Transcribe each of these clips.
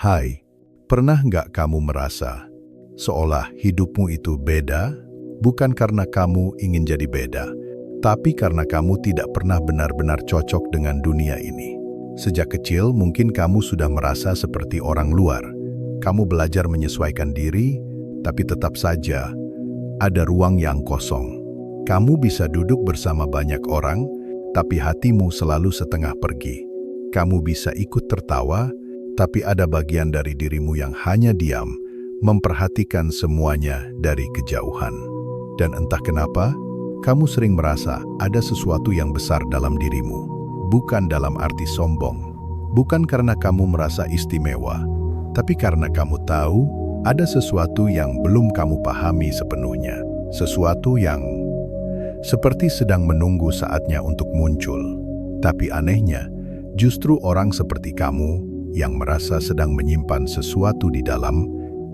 Hai, pernah nggak kamu merasa seolah hidupmu itu beda? Bukan karena kamu ingin jadi beda, tapi karena kamu tidak pernah benar-benar cocok dengan dunia ini. Sejak kecil mungkin kamu sudah merasa seperti orang luar. Kamu belajar menyesuaikan diri, tapi tetap saja ada ruang yang kosong. Kamu bisa duduk bersama banyak orang, tapi hatimu selalu setengah pergi. Kamu bisa ikut tertawa, tapi ada bagian dari dirimu yang hanya diam, memperhatikan semuanya dari kejauhan. Dan entah kenapa, kamu sering merasa ada sesuatu yang besar dalam dirimu. Bukan dalam arti sombong, bukan karena kamu merasa istimewa, tapi karena kamu tahu ada sesuatu yang belum kamu pahami sepenuhnya. Sesuatu yang seperti sedang menunggu saatnya untuk muncul. Tapi anehnya, justru orang seperti kamu yang merasa sedang menyimpan sesuatu di dalam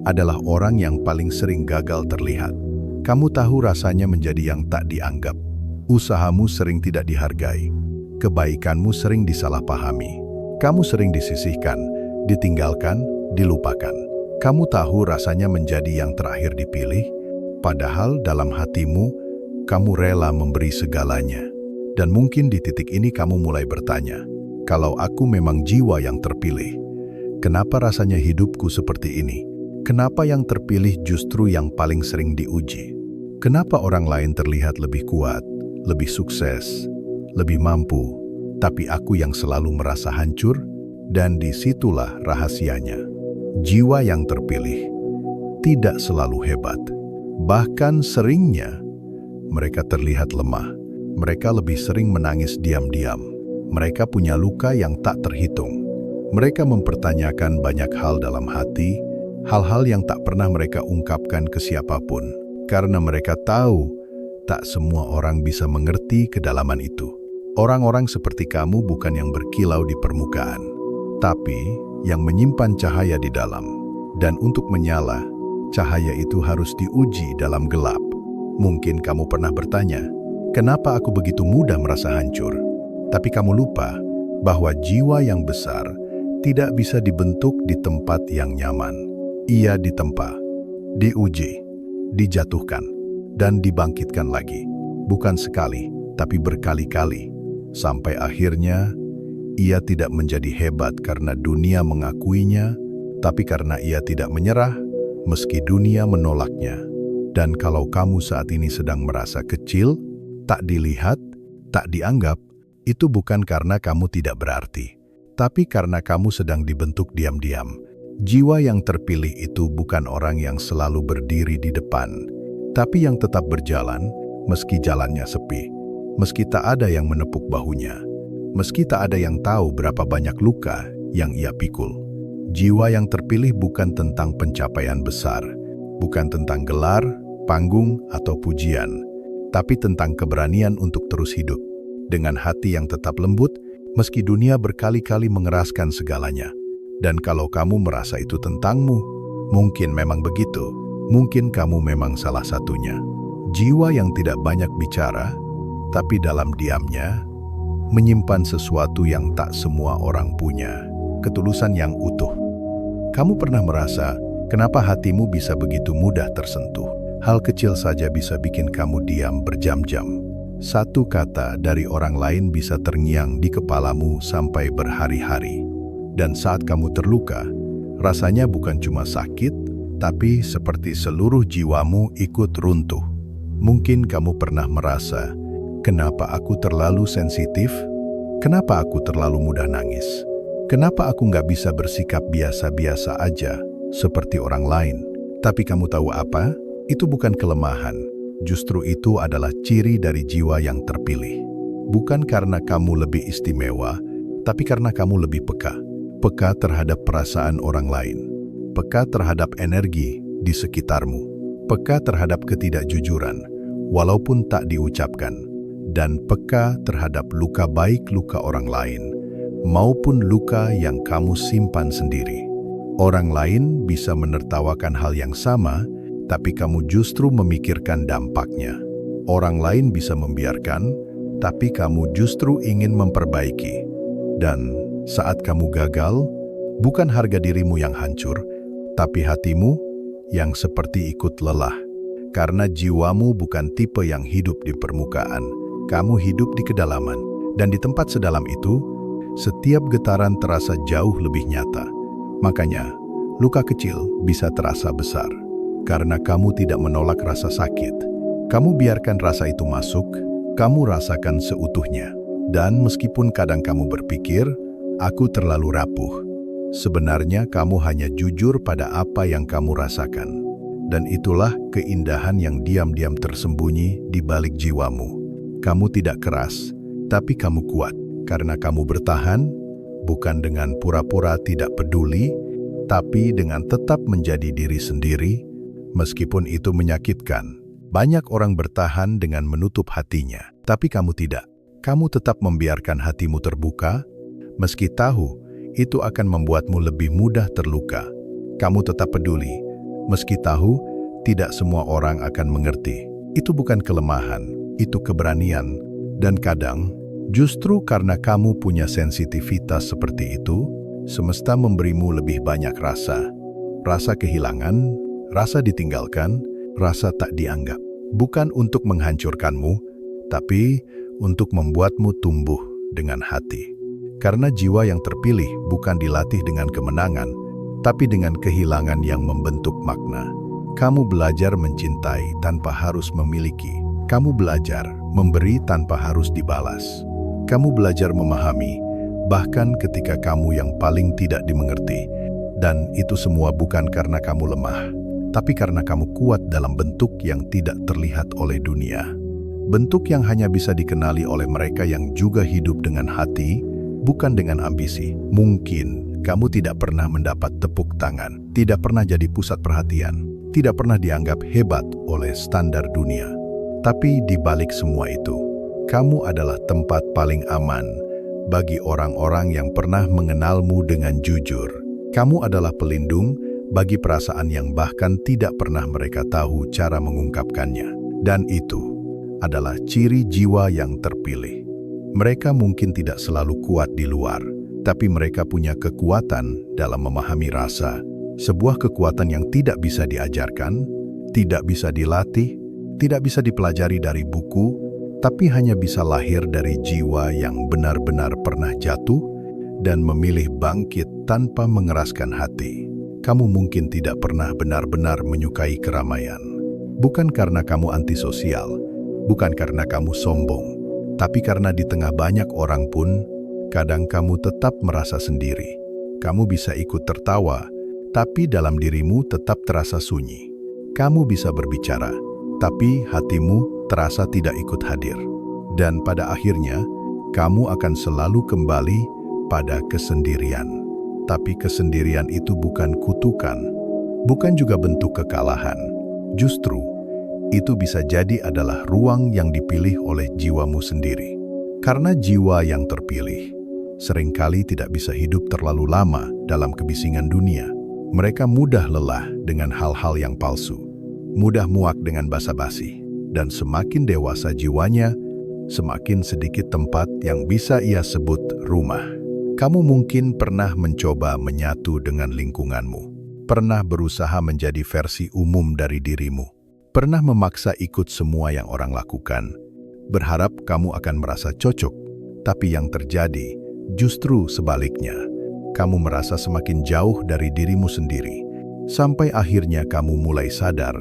adalah orang yang paling sering gagal terlihat. Kamu tahu rasanya menjadi yang tak dianggap. Usahamu sering tidak dihargai. Kebaikanmu sering disalahpahami. Kamu sering disisihkan, ditinggalkan, dilupakan. Kamu tahu rasanya menjadi yang terakhir dipilih, padahal dalam hatimu, kamu rela memberi segalanya. Dan mungkin di titik ini kamu mulai bertanya, kalau aku memang jiwa yang terpilih, kenapa rasanya hidupku seperti ini? Kenapa yang terpilih justru yang paling sering diuji? Kenapa orang lain terlihat lebih kuat, lebih sukses, lebih mampu, tapi aku yang selalu merasa hancur? Dan disitulah rahasianya. Jiwa yang terpilih tidak selalu hebat. Bahkan seringnya mereka terlihat lemah. Mereka lebih sering menangis diam-diam. Mereka punya luka yang tak terhitung. Mereka mempertanyakan banyak hal dalam hati, hal-hal yang tak pernah mereka ungkapkan ke siapapun, karena mereka tahu tak semua orang bisa mengerti kedalaman itu. Orang-orang seperti kamu bukan yang berkilau di permukaan, tapi yang menyimpan cahaya di dalam. Dan untuk menyala, cahaya itu harus diuji dalam gelap. Mungkin kamu pernah bertanya, kenapa aku begitu mudah merasa hancur? Tapi kamu lupa bahwa jiwa yang besar tidak bisa dibentuk di tempat yang nyaman. Ia ditempa, diuji, dijatuhkan, dan dibangkitkan lagi. Bukan sekali, tapi berkali-kali. Sampai akhirnya, ia tidak menjadi hebat karena dunia mengakuinya, tapi karena ia tidak menyerah meski dunia menolaknya. Dan kalau kamu saat ini sedang merasa kecil, tak dilihat, tak dianggap, itu bukan karena kamu tidak berarti, tapi karena kamu sedang dibentuk diam-diam. Jiwa yang terpilih itu bukan orang yang selalu berdiri di depan, tapi yang tetap berjalan meski jalannya sepi, meski tak ada yang menepuk bahunya, meski tak ada yang tahu berapa banyak luka yang ia pikul. Jiwa yang terpilih bukan tentang pencapaian besar, bukan tentang gelar, panggung, atau pujian, tapi tentang keberanian untuk terus hidup dengan hati yang tetap lembut, meski dunia berkali-kali mengeraskan segalanya. Dan kalau kamu merasa itu tentangmu, mungkin memang begitu. Mungkin kamu memang salah satunya. Jiwa yang tidak banyak bicara, tapi dalam diamnya, menyimpan sesuatu yang tak semua orang punya. Ketulusan yang utuh. Kamu pernah merasa, kenapa hatimu bisa begitu mudah tersentuh? Hal kecil saja bisa bikin kamu diam berjam-jam. Satu kata dari orang lain bisa terngiang di kepalamu sampai berhari-hari. Dan saat kamu terluka, rasanya bukan cuma sakit, tapi seperti seluruh jiwamu ikut runtuh. Mungkin kamu pernah merasa, kenapa aku terlalu sensitif? Kenapa aku terlalu mudah nangis? Kenapa aku nggak bisa bersikap biasa-biasa aja, seperti orang lain? Tapi kamu tahu apa? Itu bukan kelemahan. Justru itu adalah ciri dari jiwa yang terpilih. Bukan karena kamu lebih istimewa, tapi karena kamu lebih peka. Peka terhadap perasaan orang lain. Peka terhadap energi di sekitarmu. Peka terhadap ketidakjujuran, walaupun tak diucapkan. Dan peka terhadap luka baik luka orang lain, maupun luka yang kamu simpan sendiri. Orang lain bisa menertawakan hal yang sama, tapi kamu justru memikirkan dampaknya. Orang lain bisa membiarkan, tapi kamu justru ingin memperbaiki. Dan saat kamu gagal, Bukan harga dirimu yang hancur, tapi hatimu yang seperti ikut lelah. Karena jiwamu bukan tipe yang hidup di permukaan, kamu hidup di kedalaman. Dan di tempat sedalam itu, setiap getaran terasa jauh lebih nyata. Makanya, luka kecil bisa terasa besar. Karena kamu tidak menolak rasa sakit. Kamu biarkan rasa itu masuk, kamu rasakan seutuhnya. Dan meskipun kadang kamu berpikir, aku terlalu rapuh, sebenarnya kamu hanya jujur pada apa yang kamu rasakan. Dan itulah keindahan yang diam-diam tersembunyi di balik jiwamu. Kamu tidak keras, tapi kamu kuat. Karena kamu bertahan, bukan dengan pura-pura tidak peduli, tapi dengan tetap menjadi diri sendiri, meskipun itu menyakitkan. Banyak orang bertahan dengan menutup hatinya, tapi kamu tidak. Kamu tetap membiarkan hatimu terbuka, meski tahu itu akan membuatmu lebih mudah terluka. Kamu tetap peduli, meski tahu tidak semua orang akan mengerti. Itu bukan kelemahan, itu keberanian. Dan kadang, justru karena kamu punya sensitivitas seperti itu, semesta memberimu lebih banyak rasa. Rasa kehilangan, rasa ditinggalkan, rasa tak dianggap. Bukan untuk menghancurkanmu, tapi untuk membuatmu tumbuh dengan hati. Karena jiwa yang terpilih bukan dilatih dengan kemenangan, tapi dengan kehilangan yang membentuk makna. Kamu belajar mencintai tanpa harus memiliki. Kamu belajar memberi tanpa harus dibalas. Kamu belajar memahami, bahkan ketika kamu yang paling tidak dimengerti. Dan itu semua bukan karena kamu lemah, tapi karena kamu kuat dalam bentuk yang tidak terlihat oleh dunia. Bentuk yang hanya bisa dikenali oleh mereka yang juga hidup dengan hati, bukan dengan ambisi. Mungkin kamu tidak pernah mendapat tepuk tangan, tidak pernah jadi pusat perhatian, tidak pernah dianggap hebat oleh standar dunia. Tapi di balik semua itu, kamu adalah tempat paling aman bagi orang-orang yang pernah mengenalmu dengan jujur. Kamu adalah pelindung bagi perasaan yang bahkan tidak pernah mereka tahu cara mengungkapkannya. Dan itu adalah ciri jiwa yang terpilih. Mereka mungkin tidak selalu kuat di luar, tapi mereka punya kekuatan dalam memahami rasa. Sebuah kekuatan yang tidak bisa diajarkan, tidak bisa dilatih, tidak bisa dipelajari dari buku, tapi hanya bisa lahir dari jiwa yang benar-benar pernah jatuh dan memilih bangkit tanpa mengeraskan hati. Kamu mungkin tidak pernah benar-benar menyukai keramaian. Bukan karena kamu antisosial, bukan karena kamu sombong, tapi karena di tengah banyak orang pun, kadang kamu tetap merasa sendiri. Kamu bisa ikut tertawa, tapi dalam dirimu tetap terasa sunyi. Kamu bisa berbicara, tapi hatimu terasa tidak ikut hadir. Dan pada akhirnya, kamu akan selalu kembali pada kesendirian. Tapi kesendirian itu bukan kutukan, bukan juga bentuk kekalahan. Justru, itu bisa jadi adalah ruang yang dipilih oleh jiwamu sendiri. Karena jiwa yang terpilih seringkali tidak bisa hidup terlalu lama dalam kebisingan dunia. Mereka mudah lelah dengan hal-hal yang palsu, mudah muak dengan basa-basi, dan semakin dewasa jiwanya, semakin sedikit tempat yang bisa ia sebut rumah. Kamu mungkin pernah mencoba menyatu dengan lingkunganmu, pernah berusaha menjadi versi umum dari dirimu, pernah memaksa ikut semua yang orang lakukan, berharap kamu akan merasa cocok, tapi yang terjadi justru sebaliknya. Kamu merasa semakin jauh dari dirimu sendiri, sampai akhirnya kamu mulai sadar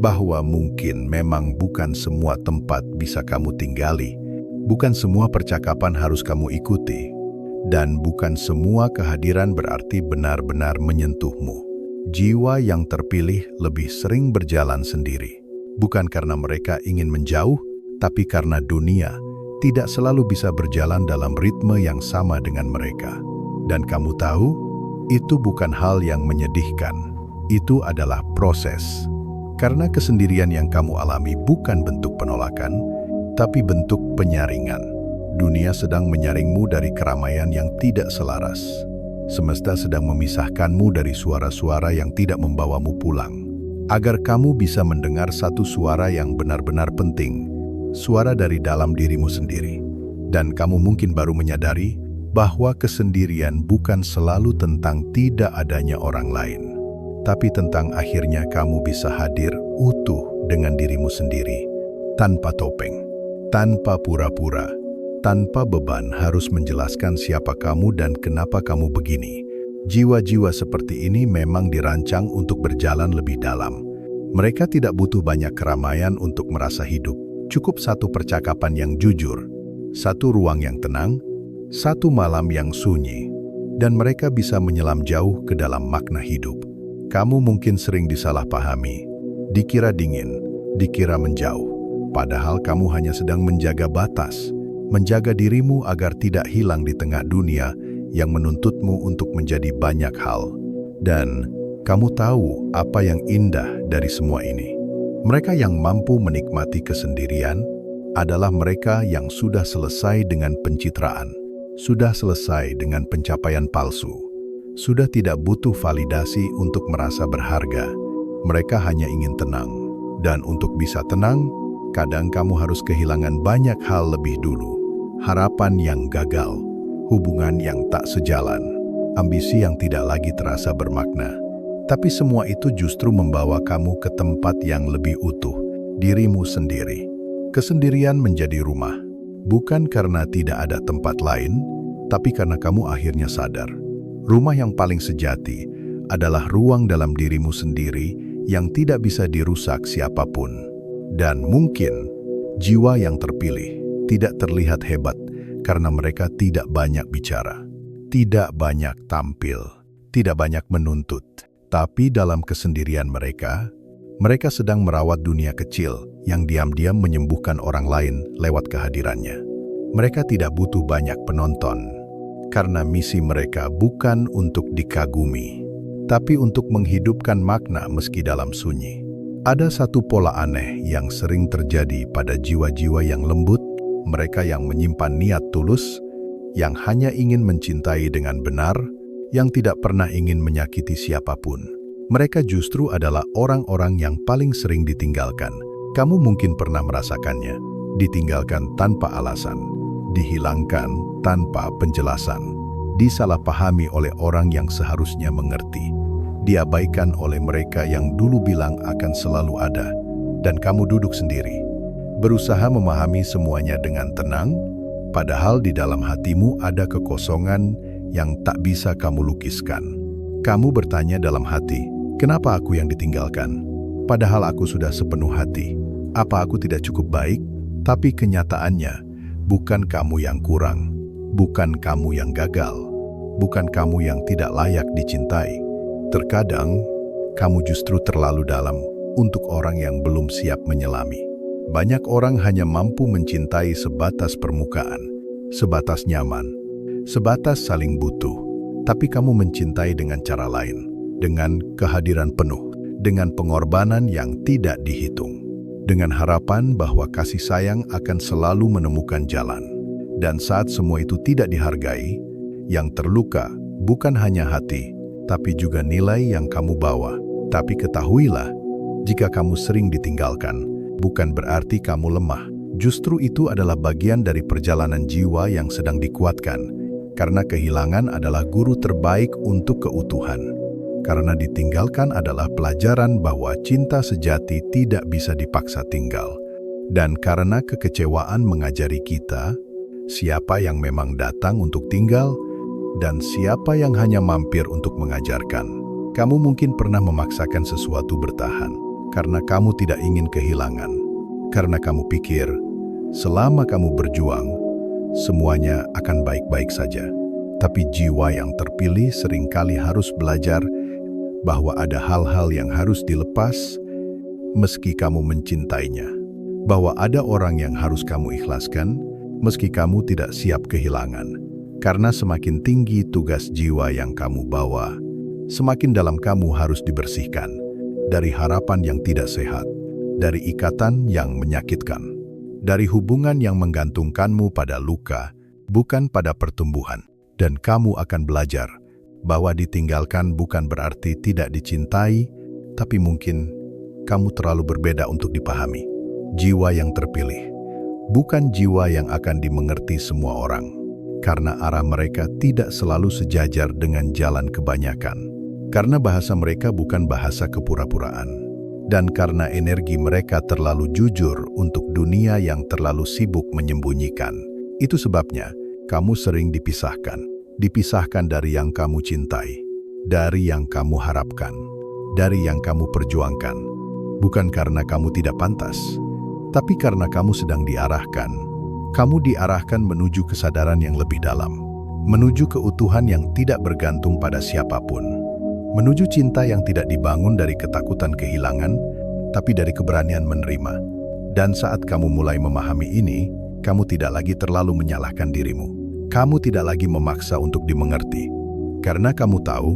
bahwa mungkin memang bukan semua tempat bisa kamu tinggali, bukan semua percakapan harus kamu ikuti, dan bukan semua kehadiran berarti benar-benar menyentuhmu. Jiwa yang terpilih lebih sering berjalan sendiri, bukan karena mereka ingin menjauh, tapi karena dunia tidak selalu bisa berjalan dalam ritme yang sama dengan mereka. Dan kamu tahu, itu bukan hal yang menyedihkan, itu adalah proses. Karena kesendirian yang kamu alami bukan bentuk penolakan, tapi bentuk penyaringan. Dunia sedang menyaringmu dari keramaian yang tidak selaras. Semesta sedang memisahkanmu dari suara-suara yang tidak membawamu pulang, agar kamu bisa mendengar satu suara yang benar-benar penting, suara dari dalam dirimu sendiri. Dan kamu mungkin baru menyadari bahwa kesendirian bukan selalu tentang tidak adanya orang lain, tapi tentang akhirnya kamu bisa hadir utuh dengan dirimu sendiri, tanpa topeng, tanpa pura-pura, tanpa beban harus menjelaskan siapa kamu dan kenapa kamu begini. Jiwa-jiwa seperti ini memang dirancang untuk berjalan lebih dalam. Mereka tidak butuh banyak keramaian untuk merasa hidup. Cukup satu percakapan yang jujur, satu ruang yang tenang, satu malam yang sunyi, dan mereka bisa menyelam jauh ke dalam makna hidup. Kamu mungkin sering disalahpahami, dikira dingin, dikira menjauh. Padahal kamu hanya sedang menjaga batas, menjaga dirimu agar tidak hilang di tengah dunia yang menuntutmu untuk menjadi banyak hal. Dan kamu tahu apa yang indah dari semua ini. Mereka yang mampu menikmati kesendirian adalah mereka yang sudah selesai dengan pencitraan, sudah selesai dengan pencapaian palsu, sudah tidak butuh validasi untuk merasa berharga. Mereka hanya ingin tenang. Dan untuk bisa tenang, kadang kamu harus kehilangan banyak hal lebih dulu. Harapan yang gagal, hubungan yang tak sejalan, ambisi yang tidak lagi terasa bermakna. Tapi semua itu justru membawa kamu ke tempat yang lebih utuh, dirimu sendiri. Kesendirian menjadi rumah, bukan karena tidak ada tempat lain, tapi karena kamu akhirnya sadar. Rumah yang paling sejati adalah ruang dalam dirimu sendiri yang tidak bisa dirusak siapapun. Dan mungkin jiwa yang terpilih tidak terlihat hebat karena mereka tidak banyak bicara, tidak banyak tampil, tidak banyak menuntut. Tapi dalam kesendirian mereka sedang merawat dunia kecil yang diam-diam menyembuhkan orang lain lewat kehadirannya. Mereka tidak butuh banyak penonton, karena misi mereka bukan untuk dikagumi, tapi untuk menghidupkan makna meski dalam sunyi. Ada satu pola aneh yang sering terjadi pada jiwa-jiwa yang lembut, mereka yang menyimpan niat tulus, yang hanya ingin mencintai dengan benar, yang tidak pernah ingin menyakiti siapapun. Mereka justru adalah orang-orang yang paling sering ditinggalkan. Kamu mungkin pernah merasakannya, ditinggalkan tanpa alasan, dihilangkan tanpa penjelasan, disalahpahami oleh orang yang seharusnya mengerti, diabaikan oleh mereka yang dulu bilang akan selalu ada, dan kamu duduk sendiri, berusaha memahami semuanya dengan tenang, padahal di dalam hatimu ada kekosongan yang tak bisa kamu lukiskan. Kamu bertanya dalam hati, kenapa aku yang ditinggalkan? Padahal aku sudah sepenuh hati. Apa aku tidak cukup baik? Tapi kenyataannya, bukan kamu yang kurang, bukan kamu yang gagal, bukan kamu yang tidak layak dicintai. Terkadang, kamu justru terlalu dalam untuk orang yang belum siap menyelami. Banyak orang hanya mampu mencintai sebatas permukaan, sebatas nyaman, sebatas saling butuh, tapi kamu mencintai dengan cara lain, dengan kehadiran penuh, dengan pengorbanan yang tidak dihitung, dengan harapan bahwa kasih sayang akan selalu menemukan jalan. Dan saat semua itu tidak dihargai, yang terluka bukan hanya hati, tapi juga nilai yang kamu bawa. Tapi ketahuilah, jika kamu sering ditinggalkan, bukan berarti kamu lemah. Justru itu adalah bagian dari perjalanan jiwa yang sedang dikuatkan. Karena kehilangan adalah guru terbaik untuk keutuhan. Karena ditinggalkan adalah pelajaran bahwa cinta sejati tidak bisa dipaksa tinggal. Dan karena kekecewaan mengajari kita, siapa yang memang datang untuk tinggal, dan siapa yang hanya mampir untuk mengajarkan. Kamu mungkin pernah memaksakan sesuatu bertahan, karena kamu tidak ingin kehilangan. Karena kamu pikir, selama kamu berjuang, semuanya akan baik-baik saja. Tapi jiwa yang terpilih seringkali harus belajar bahwa ada hal-hal yang harus dilepas meski kamu mencintainya. Bahwa ada orang yang harus kamu ikhlaskan meski kamu tidak siap kehilangan. Karena semakin tinggi tugas jiwa yang kamu bawa, semakin dalam kamu harus dibersihkan dari harapan yang tidak sehat, dari ikatan yang menyakitkan, dari hubungan yang menggantungkanmu pada luka, bukan pada pertumbuhan. Dan kamu akan belajar bahwa ditinggalkan bukan berarti tidak dicintai, tapi mungkin kamu terlalu berbeda untuk dipahami. Jiwa yang terpilih bukan jiwa yang akan dimengerti semua orang, karena arah mereka tidak selalu sejajar dengan jalan kebanyakan. Karena bahasa mereka bukan bahasa kepura-puraan. Dan karena energi mereka terlalu jujur untuk dunia yang terlalu sibuk menyembunyikan. Itu sebabnya kamu sering dipisahkan. Dipisahkan dari yang kamu cintai, dari yang kamu harapkan, dari yang kamu perjuangkan. Bukan karena kamu tidak pantas, tapi karena kamu sedang diarahkan. Kamu diarahkan menuju kesadaran yang lebih dalam, menuju keutuhan yang tidak bergantung pada siapapun, menuju cinta yang tidak dibangun dari ketakutan kehilangan, tapi dari keberanian menerima. Dan saat kamu mulai memahami ini, kamu tidak lagi terlalu menyalahkan dirimu. Kamu tidak lagi memaksa untuk dimengerti, karena kamu tahu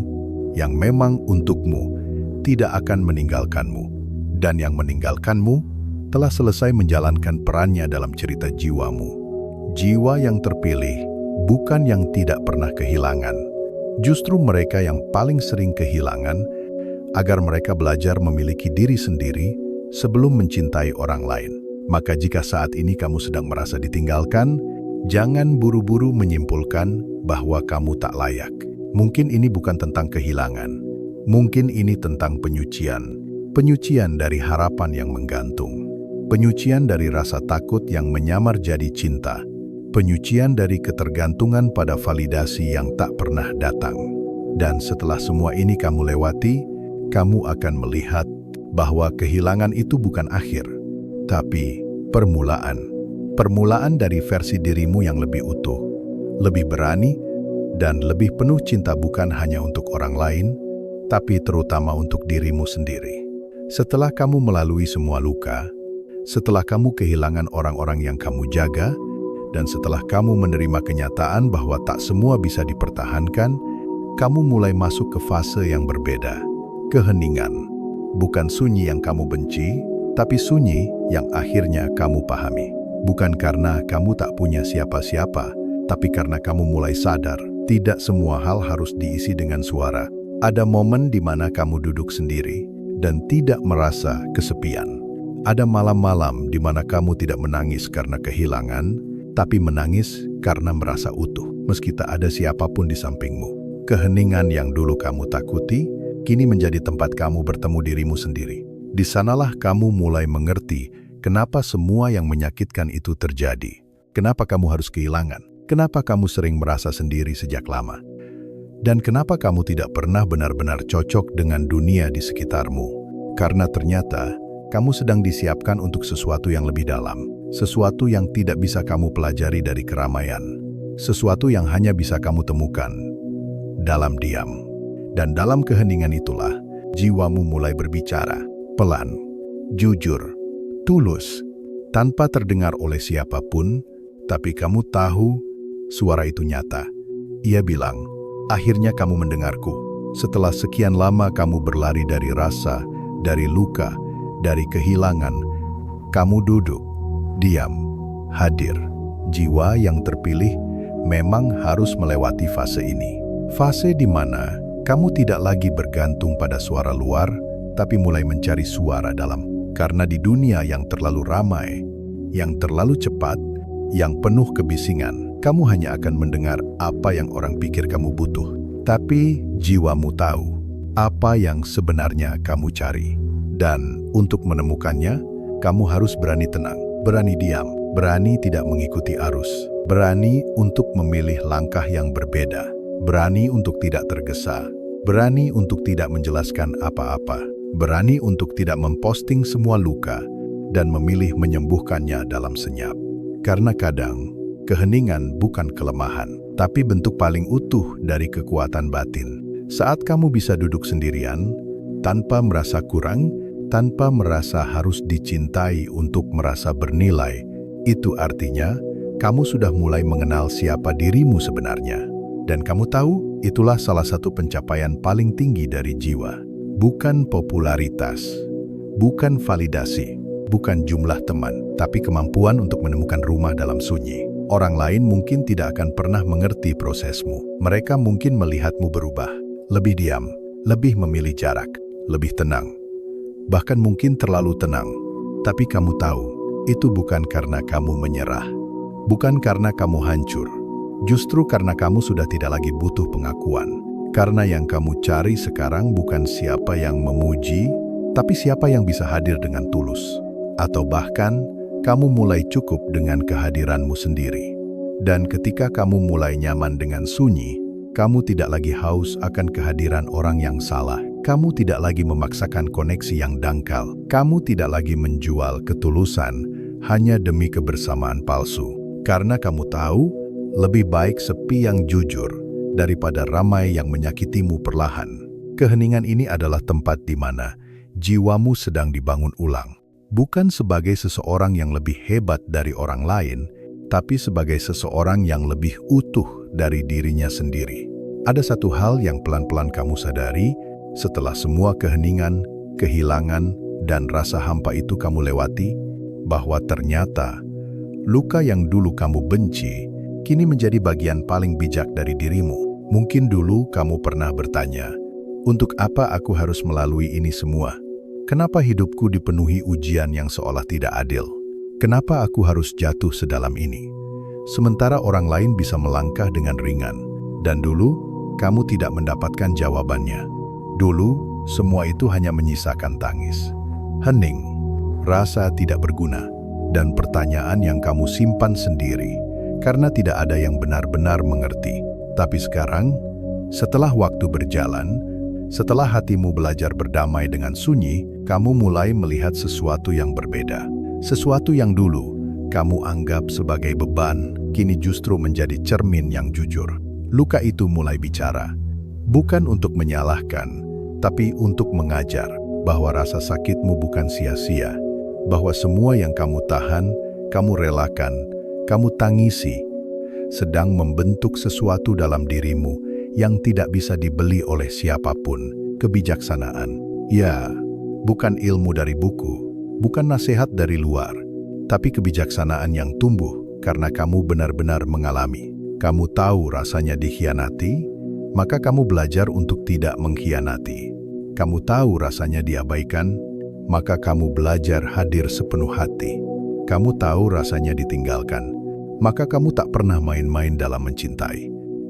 yang memang untukmu tidak akan meninggalkanmu, dan yang meninggalkanmu telah selesai menjalankan perannya dalam cerita jiwamu. Jiwa yang terpilih bukan yang tidak pernah kehilangan, justru mereka yang paling sering kehilangan, agar mereka belajar memiliki diri sendiri sebelum mencintai orang lain. Maka jika saat ini kamu sedang merasa ditinggalkan, jangan buru-buru menyimpulkan bahwa kamu tak layak. Mungkin ini bukan tentang kehilangan, mungkin ini tentang penyucian. Penyucian dari harapan yang menggantung. Penyucian dari rasa takut yang menyamar jadi cinta. Penyucian dari ketergantungan pada validasi yang tak pernah datang. Dan setelah semua ini kamu lewati, kamu akan melihat bahwa kehilangan itu bukan akhir, tapi permulaan. Permulaan dari versi dirimu yang lebih utuh, lebih berani, dan lebih penuh cinta bukan hanya untuk orang lain, tapi terutama untuk dirimu sendiri. Setelah kamu melalui semua luka, setelah kamu kehilangan orang-orang yang kamu jaga, dan setelah kamu menerima kenyataan bahwa tak semua bisa dipertahankan, kamu mulai masuk ke fase yang berbeda. Keheningan. Bukan sunyi yang kamu benci, tapi sunyi yang akhirnya kamu pahami. Bukan karena kamu tak punya siapa-siapa, tapi karena kamu mulai sadar, tidak semua hal harus diisi dengan suara. Ada momen di mana kamu duduk sendiri dan tidak merasa kesepian. Ada malam-malam di mana kamu tidak menangis karena kehilangan, tapi menangis karena merasa utuh, meski tak ada siapapun di sampingmu. Keheningan yang dulu kamu takuti, kini menjadi tempat kamu bertemu dirimu sendiri. Di sanalah kamu mulai mengerti kenapa semua yang menyakitkan itu terjadi. Kenapa kamu harus kehilangan? Kenapa kamu sering merasa sendiri sejak lama? Dan kenapa kamu tidak pernah benar-benar cocok dengan dunia di sekitarmu? Karena ternyata kamu sedang disiapkan untuk sesuatu yang lebih dalam. Sesuatu yang tidak bisa kamu pelajari dari keramaian. Sesuatu yang hanya bisa kamu temukan dalam diam. Dan dalam keheningan itulah, jiwamu mulai berbicara. Pelan, jujur, tulus, tanpa terdengar oleh siapapun, tapi kamu tahu suara itu nyata. Ia bilang, akhirnya kamu mendengarku. Setelah sekian lama kamu berlari dari rasa, dari luka, dari kehilangan, kamu duduk, diam, hadir. Jiwa yang terpilih memang harus melewati fase ini. Fase di mana kamu tidak lagi bergantung pada suara luar, tapi mulai mencari suara dalam. Karena di dunia yang terlalu ramai, yang terlalu cepat, yang penuh kebisingan, kamu hanya akan mendengar apa yang orang pikir kamu butuh. Tapi jiwamu tahu apa yang sebenarnya kamu cari. Dan untuk menemukannya, kamu harus berani tenang, berani diam, berani tidak mengikuti arus, berani untuk memilih langkah yang berbeda, berani untuk tidak tergesa, berani untuk tidak menjelaskan apa-apa, berani untuk tidak memposting semua luka, dan memilih menyembuhkannya dalam senyap. Karena kadang, keheningan bukan kelemahan, tapi bentuk paling utuh dari kekuatan batin. Saat kamu bisa duduk sendirian, tanpa merasa kurang, tanpa merasa harus dicintai untuk merasa bernilai, itu artinya kamu sudah mulai mengenal siapa dirimu sebenarnya. Dan kamu tahu, itulah salah satu pencapaian paling tinggi dari jiwa. Bukan popularitas, bukan validasi, bukan jumlah teman, tapi kemampuan untuk menemukan rumah dalam sunyi. Orang lain mungkin tidak akan pernah mengerti prosesmu. Mereka mungkin melihatmu berubah, lebih diam, lebih memilih jarak, lebih tenang. Bahkan mungkin terlalu tenang. Tapi kamu tahu, itu bukan karena kamu menyerah. Bukan karena kamu hancur. Justru karena kamu sudah tidak lagi butuh pengakuan. Karena yang kamu cari sekarang bukan siapa yang memuji, tapi siapa yang bisa hadir dengan tulus. Atau bahkan, kamu mulai cukup dengan kehadiranmu sendiri. Dan ketika kamu mulai nyaman dengan sunyi, kamu tidak lagi haus akan kehadiran orang yang salah. Kamu tidak lagi memaksakan koneksi yang dangkal. Kamu tidak lagi menjual ketulusan hanya demi kebersamaan palsu. Karena kamu tahu, lebih baik sepi yang jujur daripada ramai yang menyakitimu perlahan. Keheningan ini adalah tempat di mana jiwamu sedang dibangun ulang. Bukan sebagai seseorang yang lebih hebat dari orang lain, tapi sebagai seseorang yang lebih utuh dari dirinya sendiri. Ada satu hal yang pelan-pelan kamu sadari setelah semua keheningan, kehilangan, dan rasa hampa itu kamu lewati, bahwa ternyata luka yang dulu kamu benci kini menjadi bagian paling bijak dari dirimu. Mungkin dulu kamu pernah bertanya, "Untuk apa aku harus melalui ini semua? Kenapa hidupku dipenuhi ujian yang seolah tidak adil? Kenapa aku harus jatuh sedalam ini?" Sementara orang lain bisa melangkah dengan ringan. Dan dulu, kamu tidak mendapatkan jawabannya. Dulu, semua itu hanya menyisakan tangis, hening, rasa tidak berguna, dan pertanyaan yang kamu simpan sendiri, karena tidak ada yang benar-benar mengerti. Tapi sekarang, setelah waktu berjalan, setelah hatimu belajar berdamai dengan sunyi, kamu mulai melihat sesuatu yang berbeda. Sesuatu yang dulu kamu anggap sebagai beban, kini justru menjadi cermin yang jujur. Luka itu mulai bicara, bukan untuk menyalahkan, tapi untuk mengajar bahwa rasa sakitmu bukan sia-sia, bahwa semua yang kamu tahan, kamu relakan, kamu tangisi, sedang membentuk sesuatu dalam dirimu yang tidak bisa dibeli oleh siapapun. Kebijaksanaan. Ya, bukan ilmu dari buku, bukan nasihat dari luar, tapi kebijaksanaan yang tumbuh karena kamu benar-benar mengalami. Kamu tahu rasanya dikhianati, maka kamu belajar untuk tidak mengkhianati. Kamu tahu rasanya diabaikan, maka kamu belajar hadir sepenuh hati. Kamu tahu rasanya ditinggalkan, maka kamu tak pernah main-main dalam mencintai.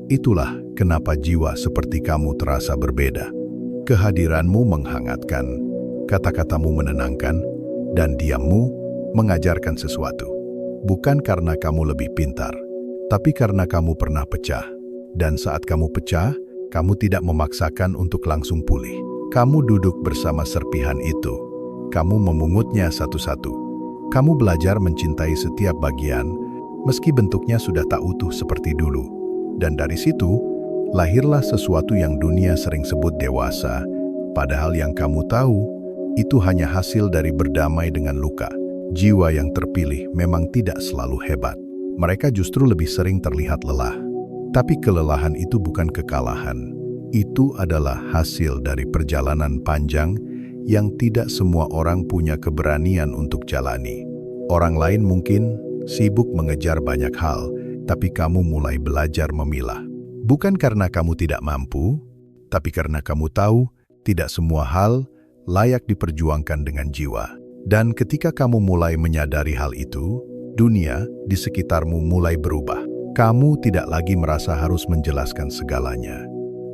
Itulah kenapa jiwa seperti kamu terasa berbeda. Kehadiranmu menghangatkan, kata-katamu menenangkan, dan diammu mengajarkan sesuatu. Bukan karena kamu lebih pintar, tapi karena kamu pernah pecah. Dan saat kamu pecah, kamu tidak memaksakan untuk langsung pulih. Kamu duduk bersama serpihan itu. Kamu memungutnya satu-satu. Kamu belajar mencintai setiap bagian, meski bentuknya sudah tak utuh seperti dulu. Dan dari situ, lahirlah sesuatu yang dunia sering sebut dewasa, padahal yang kamu tahu, itu hanya hasil dari berdamai dengan luka. Jiwa yang terpilih memang tidak selalu hebat. Mereka justru lebih sering terlihat lelah. Tapi kelelahan itu bukan kekalahan. Itu adalah hasil dari perjalanan panjang yang tidak semua orang punya keberanian untuk jalani. Orang lain mungkin sibuk mengejar banyak hal, tapi kamu mulai belajar memilah. Bukan karena kamu tidak mampu, tapi karena kamu tahu tidak semua hal layak diperjuangkan dengan jiwa. Dan ketika kamu mulai menyadari hal itu, dunia di sekitarmu mulai berubah. Kamu tidak lagi merasa harus menjelaskan segalanya.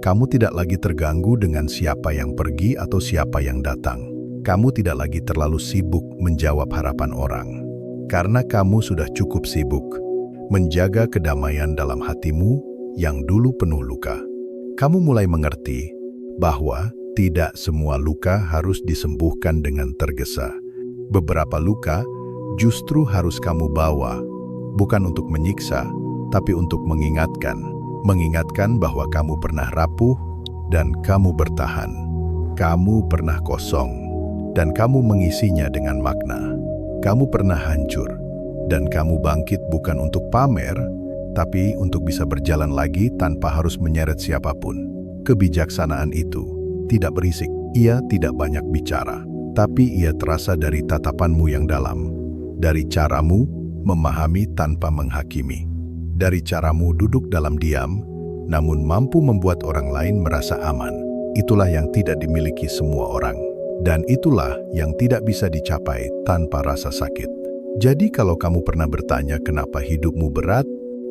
Kamu tidak lagi terganggu dengan siapa yang pergi atau siapa yang datang. Kamu tidak lagi terlalu sibuk menjawab harapan orang. Karena kamu sudah cukup sibuk menjaga kedamaian dalam hatimu yang dulu penuh luka. Kamu mulai mengerti bahwa tidak semua luka harus disembuhkan dengan tergesa. Beberapa luka justru harus kamu bawa, bukan untuk menyiksa, tapi untuk mengingatkan. Mengingatkan bahwa kamu pernah rapuh dan kamu bertahan. Kamu pernah kosong dan kamu mengisinya dengan makna. Kamu pernah hancur dan kamu bangkit bukan untuk pamer, tapi untuk bisa berjalan lagi tanpa harus menyeret siapapun. Kebijaksanaan itu tidak berisik, ia tidak banyak bicara, tapi ia terasa dari tatapanmu yang dalam, dari caramu memahami tanpa menghakimi, dari caramu duduk dalam diam, namun mampu membuat orang lain merasa aman. Itulah yang tidak dimiliki semua orang, dan itulah yang tidak bisa dicapai tanpa rasa sakit. Jadi kalau kamu pernah bertanya kenapa hidupmu berat,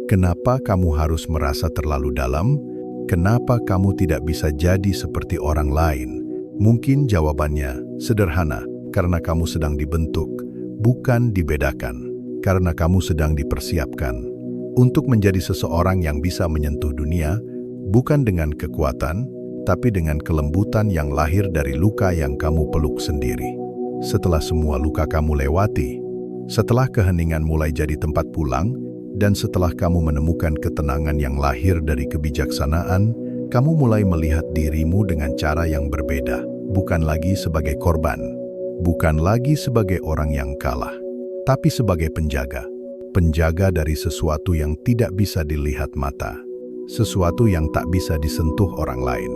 Kenapa kamu harus merasa terlalu dalam? Kenapa kamu tidak bisa jadi seperti orang lain? Mungkin jawabannya sederhana, karena kamu sedang dibentuk, bukan dibedakan. Karena kamu sedang dipersiapkan untuk menjadi seseorang yang bisa menyentuh dunia, bukan dengan kekuatan, tapi dengan kelembutan yang lahir dari luka yang kamu peluk sendiri. Setelah semua luka kamu lewati, setelah keheningan mulai jadi tempat pulang, dan setelah kamu menemukan ketenangan yang lahir dari kebijaksanaan, kamu mulai melihat dirimu dengan cara yang berbeda, bukan lagi sebagai korban, bukan lagi sebagai orang yang kalah, tapi sebagai penjaga. Penjaga dari sesuatu yang tidak bisa dilihat mata, sesuatu yang tak bisa disentuh orang lain,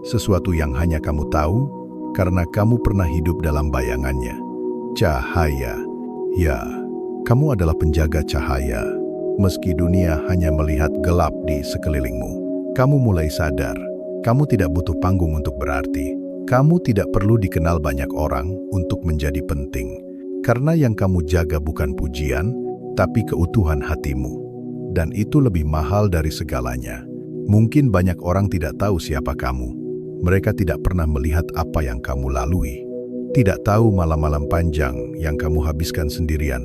sesuatu yang hanya kamu tahu karena kamu pernah hidup dalam bayangannya. Cahaya. Ya, kamu adalah penjaga cahaya. Meski dunia hanya melihat gelap di sekelilingmu, kamu mulai sadar, kamu tidak butuh panggung untuk berarti. Kamu tidak perlu dikenal banyak orang untuk menjadi penting. Karena yang kamu jaga bukan pujian, tapi keutuhan hatimu. Dan itu lebih mahal dari segalanya. Mungkin banyak orang tidak tahu siapa kamu. Mereka tidak pernah melihat apa yang kamu lalui. Tidak tahu malam-malam panjang yang kamu habiskan sendirian.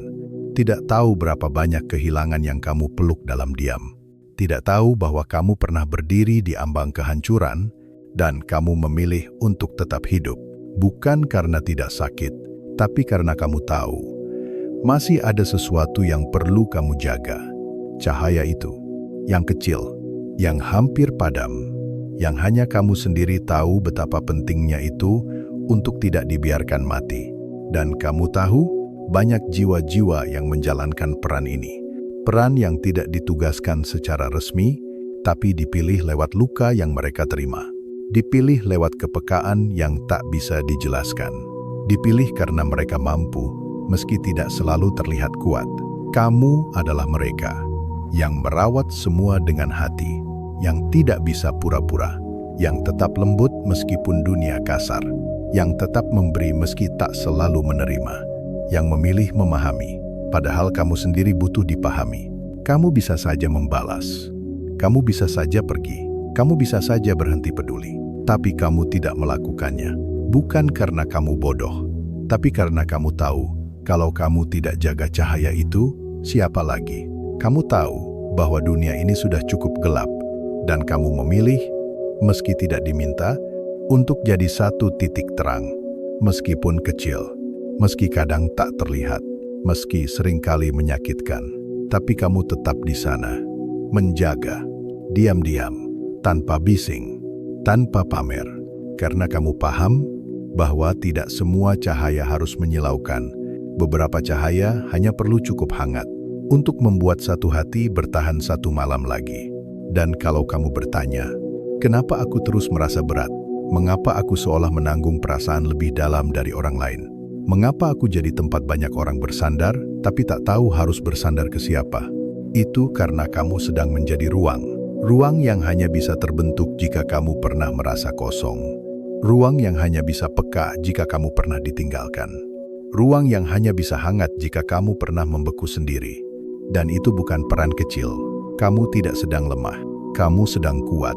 Tidak tahu berapa banyak kehilangan yang kamu peluk dalam diam. Tidak tahu bahwa kamu pernah berdiri di ambang kehancuran dan kamu memilih untuk tetap hidup. Bukan karena tidak sakit, tapi karena kamu tahu masih ada sesuatu yang perlu kamu jaga. Cahaya itu, yang kecil, yang hampir padam, yang hanya kamu sendiri tahu betapa pentingnya itu untuk tidak dibiarkan mati. Dan kamu tahu, banyak jiwa-jiwa yang menjalankan peran ini. Peran yang tidak ditugaskan secara resmi, tapi dipilih lewat luka yang mereka terima. Dipilih lewat kepekaan yang tak bisa dijelaskan. Dipilih karena mereka mampu, meski tidak selalu terlihat kuat. Kamu adalah mereka yang merawat semua dengan hati, yang tidak bisa pura-pura, yang tetap lembut meskipun dunia kasar, yang tetap memberi meski tak selalu menerima, yang memilih memahami, padahal kamu sendiri butuh dipahami. Kamu bisa saja membalas, kamu bisa saja pergi, kamu bisa saja berhenti peduli, tapi kamu tidak melakukannya. Bukan karena kamu bodoh, tapi karena kamu tahu, kalau kamu tidak jaga cahaya itu, siapa lagi? Kamu tahu bahwa dunia ini sudah cukup gelap, dan kamu memilih, meski tidak diminta, untuk jadi satu titik terang, meskipun kecil, meski kadang tak terlihat, meski seringkali menyakitkan, tapi kamu tetap di sana, menjaga, diam-diam, tanpa bising, tanpa pamer, karena kamu paham bahwa tidak semua cahaya harus menyilaukan. Beberapa cahaya hanya perlu cukup hangat untuk membuat satu hati bertahan satu malam lagi. Dan kalau kamu bertanya, kenapa aku terus merasa berat? Mengapa aku seolah menanggung perasaan lebih dalam dari orang lain? Mengapa aku jadi tempat banyak orang bersandar, tapi tak tahu harus bersandar ke siapa? Itu karena kamu sedang menjadi ruang. Ruang yang hanya bisa terbentuk jika kamu pernah merasa kosong. Ruang yang hanya bisa peka jika kamu pernah ditinggalkan. Ruang yang hanya bisa hangat jika kamu pernah membeku sendiri. Dan itu bukan peran kecil. Kamu tidak sedang lemah. Kamu sedang kuat.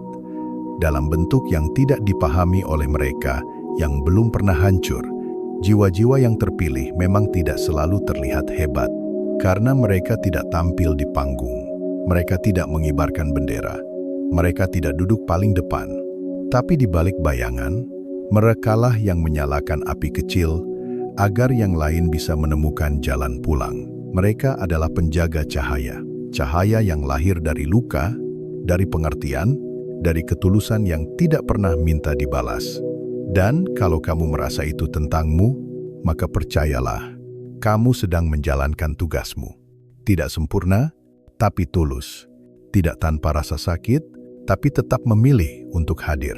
Dalam bentuk yang tidak dipahami oleh mereka yang belum pernah hancur. Jiwa-jiwa yang terpilih memang tidak selalu terlihat hebat, karena mereka tidak tampil di panggung. Mereka tidak mengibarkan bendera. Mereka tidak duduk paling depan. Tapi di balik bayangan, merekalah yang menyalakan api kecil agar yang lain bisa menemukan jalan pulang. Mereka adalah penjaga cahaya. Cahaya yang lahir dari luka, dari pengertian, dari ketulusan yang tidak pernah minta dibalas. Dan kalau kamu merasa itu tentangmu, maka percayalah, kamu sedang menjalankan tugasmu. Tidak sempurna, tapi tulus. Tidak tanpa rasa sakit, tapi tetap memilih untuk hadir.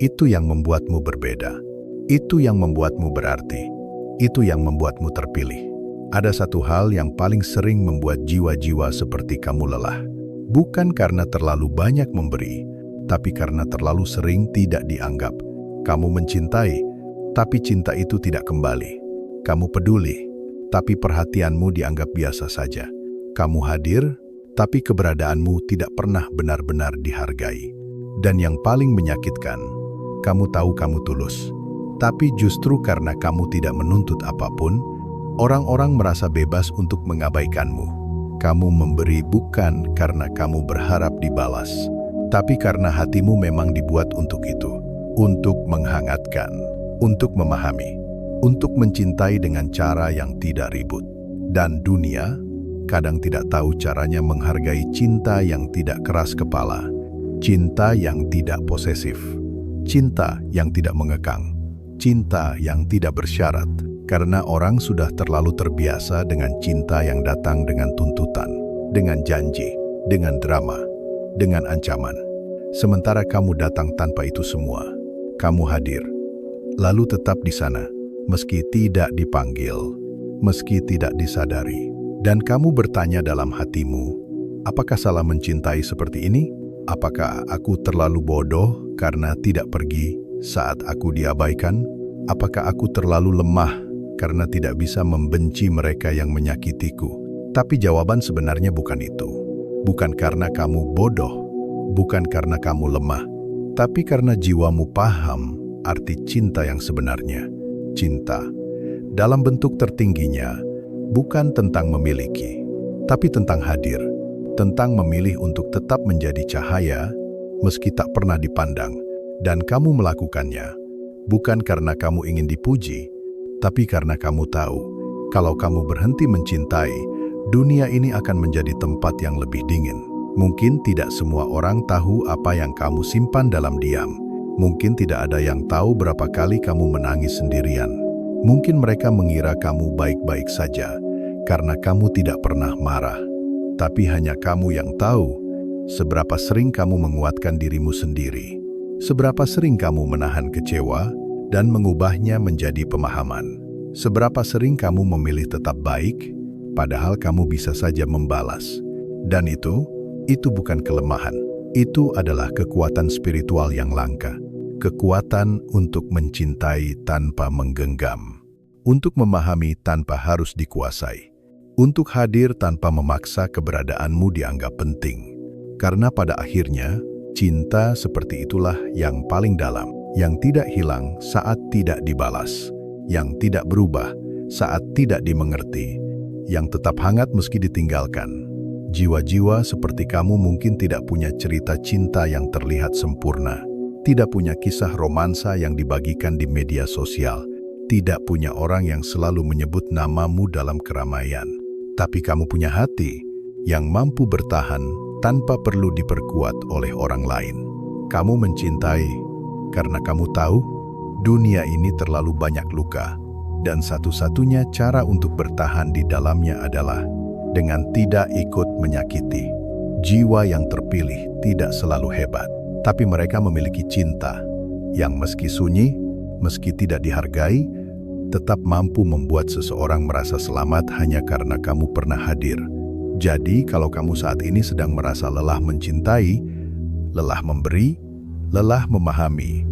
Itu yang membuatmu berbeda. Itu yang membuatmu berarti. Itu yang membuatmu terpilih. Ada satu hal yang paling sering membuat jiwa-jiwa seperti kamu lelah. Bukan karena terlalu banyak memberi, tapi karena terlalu sering tidak dianggap. Kamu mencintai, tapi cinta itu tidak kembali. Kamu peduli, tapi perhatianmu dianggap biasa saja. Kamu hadir, tapi keberadaanmu tidak pernah benar-benar dihargai. Dan yang paling menyakitkan, kamu tahu kamu tulus. Tapi justru karena kamu tidak menuntut apapun, orang-orang merasa bebas untuk mengabaikanmu. Kamu memberi bukan karena kamu berharap dibalas, tapi karena hatimu memang dibuat untuk itu. Untuk menghangatkan, untuk memahami, untuk mencintai dengan cara yang tidak ribut. Dan dunia kadang tidak tahu caranya menghargai cinta yang tidak keras kepala, cinta yang tidak posesif, cinta yang tidak mengekang, cinta yang tidak bersyarat, karena orang sudah terlalu terbiasa dengan cinta yang datang dengan tuntutan, dengan janji, dengan drama, dengan ancaman. Sementara kamu datang tanpa itu semua. Kamu hadir, lalu tetap di sana, meski tidak dipanggil, meski tidak disadari. Dan kamu bertanya dalam hatimu, apakah salah mencintai seperti ini? Apakah aku terlalu bodoh karena tidak pergi saat aku diabaikan? Apakah aku terlalu lemah karena tidak bisa membenci mereka yang menyakitiku? Tapi jawaban sebenarnya bukan itu. Bukan karena kamu bodoh, bukan karena kamu lemah, tapi karena jiwamu paham arti cinta yang sebenarnya. Cinta, dalam bentuk tertingginya, bukan tentang memiliki, tapi tentang hadir, tentang memilih untuk tetap menjadi cahaya meski tak pernah dipandang, dan kamu melakukannya bukan karena kamu ingin dipuji, tapi karena kamu tahu, kalau kamu berhenti mencintai, dunia ini akan menjadi tempat yang lebih dingin. Mungkin tidak semua orang tahu apa yang kamu simpan dalam diam. Mungkin tidak ada yang tahu berapa kali kamu menangis sendirian. Mungkin mereka mengira kamu baik-baik saja, karena kamu tidak pernah marah. Tapi hanya kamu yang tahu, seberapa sering kamu menguatkan dirimu sendiri. Seberapa sering kamu menahan kecewa dan mengubahnya menjadi pemahaman. Seberapa sering kamu memilih tetap baik, padahal kamu bisa saja membalas. Dan itu bukan kelemahan. Itu adalah kekuatan spiritual yang langka. Kekuatan untuk mencintai tanpa menggenggam. Untuk memahami tanpa harus dikuasai. Untuk hadir tanpa memaksa keberadaanmu dianggap penting. Karena pada akhirnya, cinta seperti itulah yang paling dalam, yang tidak hilang saat tidak dibalas, yang tidak berubah saat tidak dimengerti, yang tetap hangat meski ditinggalkan. Jiwa-jiwa seperti kamu mungkin tidak punya cerita cinta yang terlihat sempurna, tidak punya kisah romansa yang dibagikan di media sosial, tidak punya orang yang selalu menyebut namamu dalam keramaian. Tapi kamu punya hati yang mampu bertahan tanpa perlu diperkuat oleh orang lain. Kamu mencintai karena kamu tahu dunia ini terlalu banyak luka, dan satu-satunya cara untuk bertahan di dalamnya adalah dengan tidak ikut menyakiti. Jiwa yang terpilih tidak selalu hebat, tapi mereka memiliki cinta yang meski sunyi, meski tidak dihargai, tetap mampu membuat seseorang merasa selamat hanya karena kamu pernah hadir. Jadi, kalau kamu saat ini sedang merasa lelah mencintai, lelah memberi, lelah memahami,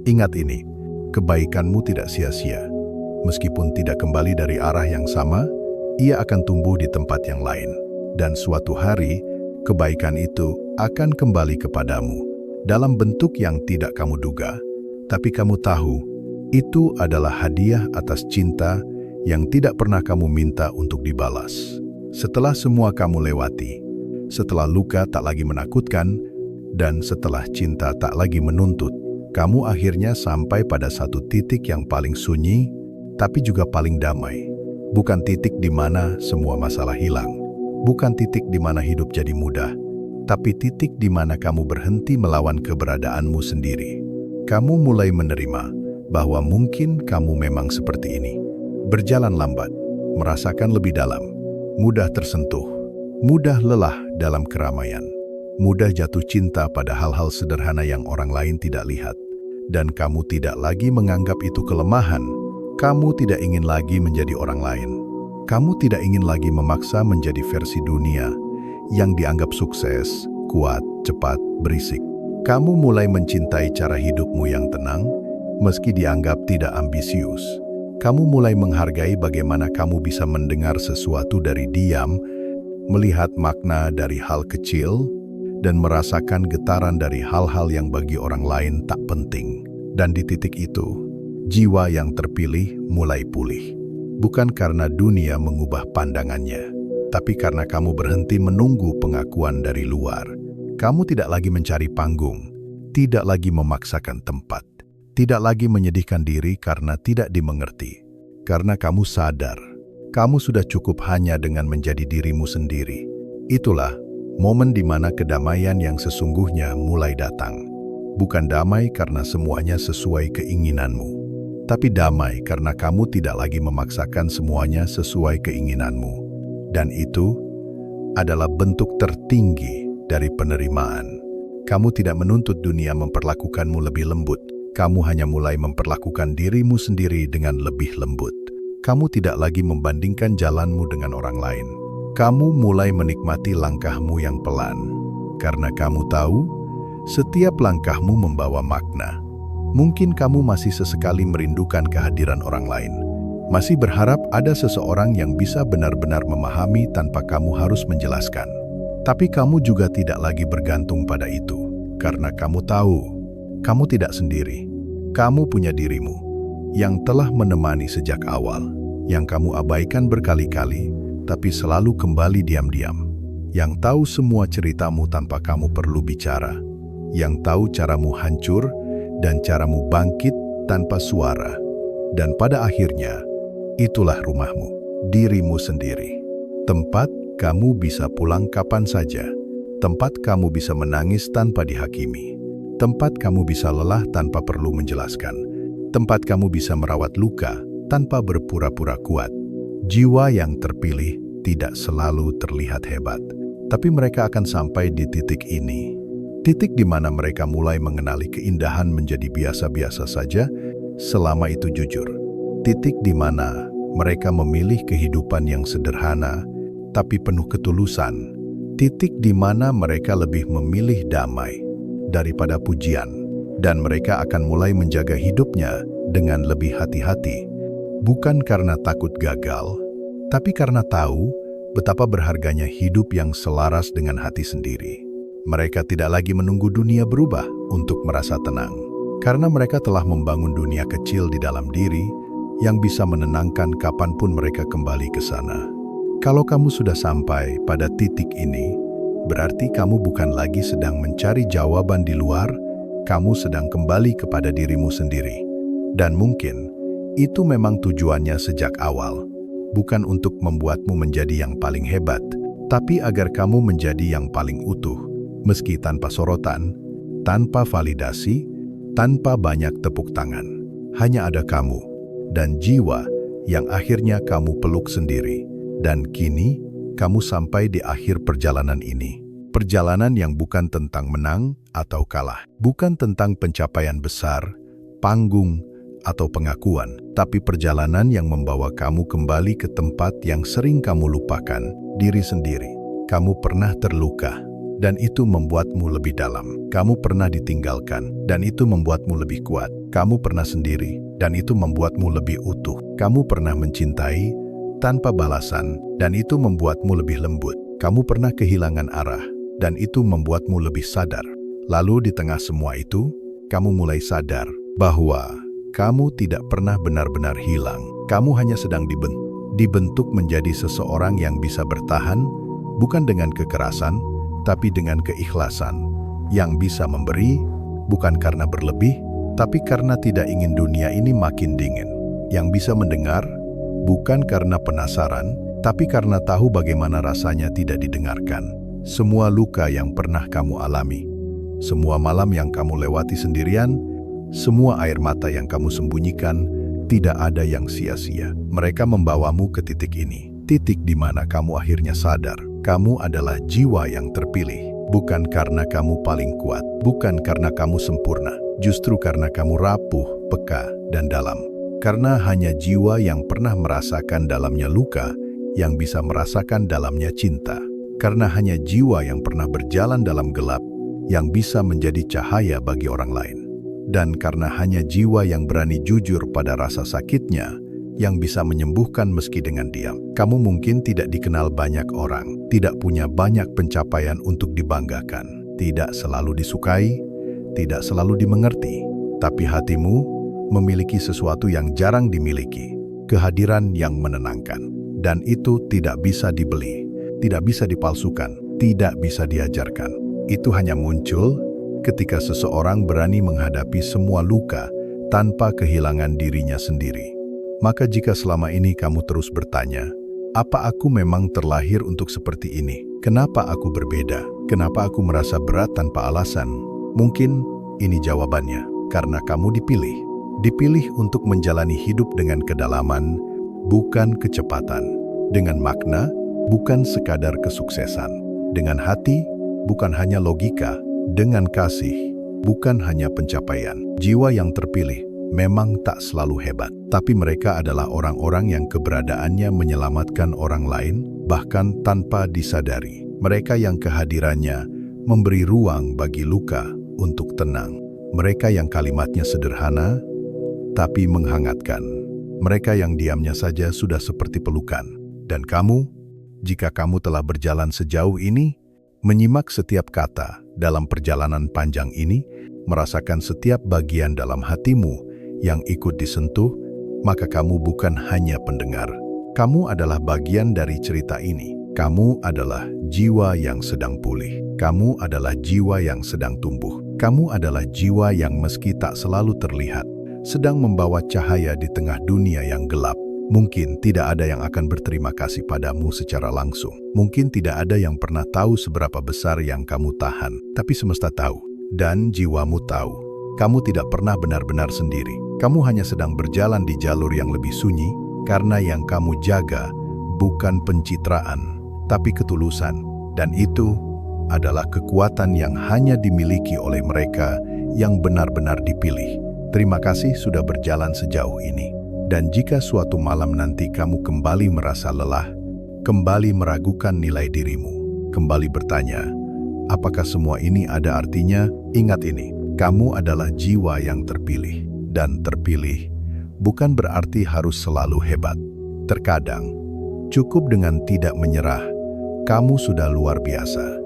ingat ini, kebaikanmu tidak sia-sia. Meskipun tidak kembali dari arah yang sama, ia akan tumbuh di tempat yang lain. Dan suatu hari, kebaikan itu akan kembali kepadamu dalam bentuk yang tidak kamu duga. Tapi kamu tahu, itu adalah hadiah atas cinta yang tidak pernah kamu minta untuk dibalas. Setelah semua kamu lewati, setelah luka tak lagi menakutkan, dan setelah cinta tak lagi menuntut, kamu akhirnya sampai pada satu titik yang paling sunyi, tapi juga paling damai. Bukan titik di mana semua masalah hilang, bukan titik di mana hidup jadi mudah, tapi titik di mana kamu berhenti melawan keberadaanmu sendiri. Kamu mulai menerima bahwa mungkin kamu memang seperti ini. Berjalan lambat, merasakan lebih dalam, mudah tersentuh, mudah lelah dalam keramaian, mudah jatuh cinta pada hal-hal sederhana yang orang lain tidak lihat. Dan kamu tidak lagi menganggap itu kelemahan. Kamu tidak ingin lagi menjadi orang lain. Kamu tidak ingin lagi memaksa menjadi versi dunia yang dianggap sukses, kuat, cepat, berisik. Kamu mulai mencintai cara hidupmu yang tenang, meski dianggap tidak ambisius. Kamu mulai menghargai bagaimana kamu bisa mendengar sesuatu dari diam, melihat makna dari hal kecil, dan merasakan getaran dari hal-hal yang bagi orang lain tak penting. Dan di titik itu, jiwa yang terpilih mulai pulih. Bukan karena dunia mengubah pandangannya, tapi karena kamu berhenti menunggu pengakuan dari luar. Kamu tidak lagi mencari panggung, tidak lagi memaksakan tempat, tidak lagi menyedihkan diri karena tidak dimengerti. Karena kamu sadar, kamu sudah cukup hanya dengan menjadi dirimu sendiri. Itulah momen di mana kedamaian yang sesungguhnya mulai datang. Bukan damai karena semuanya sesuai keinginanmu, tapi damai karena kamu tidak lagi memaksakan semuanya sesuai keinginanmu. Dan itu adalah bentuk tertinggi dari penerimaan. Kamu tidak menuntut dunia memperlakukanmu lebih lembut. Kamu hanya mulai memperlakukan dirimu sendiri dengan lebih lembut. Kamu tidak lagi membandingkan jalanmu dengan orang lain. Kamu mulai menikmati langkahmu yang pelan, karena kamu tahu setiap langkahmu membawa makna. Mungkin kamu masih sesekali merindukan kehadiran orang lain, masih berharap ada seseorang yang bisa benar-benar memahami tanpa kamu harus menjelaskan. Tapi kamu juga tidak lagi bergantung pada itu, karena kamu tahu kamu tidak sendiri. Kamu punya dirimu yang telah menemani sejak awal, yang kamu abaikan berkali-kali, tapi selalu kembali diam-diam, yang tahu semua ceritamu tanpa kamu perlu bicara, yang tahu caramu hancur dan caramu bangkit tanpa suara. Dan pada akhirnya, itulah rumahmu, dirimu sendiri. Tempat kamu bisa pulang kapan saja, tempat kamu bisa menangis tanpa dihakimi, tempat kamu bisa lelah tanpa perlu menjelaskan, tempat kamu bisa merawat luka tanpa berpura-pura kuat. Jiwa yang terpilih tidak selalu terlihat hebat, tapi mereka akan sampai di titik ini. Titik di mana mereka mulai mengenali keindahan menjadi biasa-biasa saja selama itu jujur. Titik di mana mereka memilih kehidupan yang sederhana tapi penuh ketulusan. Titik di mana mereka lebih memilih damai daripada pujian, dan mereka akan mulai menjaga hidupnya dengan lebih hati-hati. Bukan karena takut gagal, tapi karena tahu betapa berharganya hidup yang selaras dengan hati sendiri. Mereka tidak lagi menunggu dunia berubah untuk merasa tenang, karena mereka telah membangun dunia kecil di dalam diri yang bisa menenangkan kapanpun mereka kembali ke sana. Kalau kamu sudah sampai pada titik ini, berarti kamu bukan lagi sedang mencari jawaban di luar, kamu sedang kembali kepada dirimu sendiri. Dan mungkin itu memang tujuannya sejak awal, bukan untuk membuatmu menjadi yang paling hebat, tapi agar kamu menjadi yang paling utuh, meski tanpa sorotan, tanpa validasi, tanpa banyak tepuk tangan. Hanya ada kamu dan jiwa yang akhirnya kamu peluk sendiri. Dan kini, kamu sampai di akhir perjalanan ini. Perjalanan yang bukan tentang menang atau kalah, bukan tentang pencapaian besar, panggung, atau pengakuan, tapi perjalanan yang membawa kamu kembali ke tempat yang sering kamu lupakan, diri sendiri. Kamu pernah terluka, dan itu membuatmu lebih dalam. Kamu pernah ditinggalkan, dan itu membuatmu lebih kuat. Kamu pernah sendiri, dan itu membuatmu lebih utuh. Kamu pernah mencintai tanpa balasan, dan itu membuatmu lebih lembut. Kamu pernah kehilangan arah, dan itu membuatmu lebih sadar. Lalu di tengah semua itu, kamu mulai sadar bahwa kamu tidak pernah benar-benar hilang. Kamu hanya sedang dibentuk menjadi seseorang yang bisa bertahan, bukan dengan kekerasan, tapi dengan keikhlasan. Yang bisa memberi, bukan karena berlebih, tapi karena tidak ingin dunia ini makin dingin. Yang bisa mendengar, bukan karena penasaran, tapi karena tahu bagaimana rasanya tidak didengarkan. Semua luka yang pernah kamu alami, semua malam yang kamu lewati sendirian, semua air mata yang kamu sembunyikan, tidak ada yang sia-sia. Mereka membawamu ke titik ini, titik di mana kamu akhirnya sadar. Kamu adalah jiwa yang terpilih, bukan karena kamu paling kuat, bukan karena kamu sempurna, justru karena kamu rapuh, peka, dan dalam. Karena hanya jiwa yang pernah merasakan dalamnya luka, yang bisa merasakan dalamnya cinta. Karena hanya jiwa yang pernah berjalan dalam gelap, yang bisa menjadi cahaya bagi orang lain. Dan karena hanya jiwa yang berani jujur pada rasa sakitnya, yang bisa menyembuhkan meski dengan diam. Kamu mungkin tidak dikenal banyak orang, tidak punya banyak pencapaian untuk dibanggakan, tidak selalu disukai, tidak selalu dimengerti, tapi hatimu memiliki sesuatu yang jarang dimiliki, kehadiran yang menenangkan. Dan itu tidak bisa dibeli, tidak bisa dipalsukan, tidak bisa diajarkan. Itu hanya muncul ketika seseorang berani menghadapi semua luka tanpa kehilangan dirinya sendiri. Maka jika selama ini kamu terus bertanya, apa aku memang terlahir untuk seperti ini? Kenapa aku berbeda? Kenapa aku merasa berat tanpa alasan? Mungkin ini jawabannya, karena kamu dipilih. Dipilih untuk menjalani hidup dengan kedalaman, bukan kecepatan. Dengan makna, bukan sekadar kesuksesan. Dengan hati, bukan hanya logika. Dengan kasih, bukan hanya pencapaian. Jiwa yang terpilih memang tak selalu hebat, tapi mereka adalah orang-orang yang keberadaannya menyelamatkan orang lain, bahkan tanpa disadari. Mereka yang kehadirannya memberi ruang bagi luka untuk tenang. Mereka yang kalimatnya sederhana, tapi menghangatkan. Mereka yang diamnya saja sudah seperti pelukan. Dan kamu, jika kamu telah berjalan sejauh ini, menyimak setiap kata dalam perjalanan panjang ini, merasakan setiap bagian dalam hatimu yang ikut disentuh, maka kamu bukan hanya pendengar. Kamu adalah bagian dari cerita ini. Kamu adalah jiwa yang sedang pulih. Kamu adalah jiwa yang sedang tumbuh. Kamu adalah jiwa yang meski tak selalu terlihat, sedang membawa cahaya di tengah dunia yang gelap. Mungkin tidak ada yang akan berterima kasih padamu secara langsung. Mungkin tidak ada yang pernah tahu seberapa besar yang kamu tahan. Tapi semesta tahu, dan jiwamu tahu. Kamu tidak pernah benar-benar sendiri. Kamu hanya sedang berjalan di jalur yang lebih sunyi, karena yang kamu jaga bukan pencitraan, tapi ketulusan. Dan itu adalah kekuatan yang hanya dimiliki oleh mereka yang benar-benar dipilih. Terima kasih sudah berjalan sejauh ini. Dan jika suatu malam nanti kamu kembali merasa lelah, kembali meragukan nilai dirimu, kembali bertanya, apakah semua ini ada artinya? Ingat ini, kamu adalah jiwa yang terpilih. Dan terpilih bukan berarti harus selalu hebat. Terkadang, cukup dengan tidak menyerah, kamu sudah luar biasa.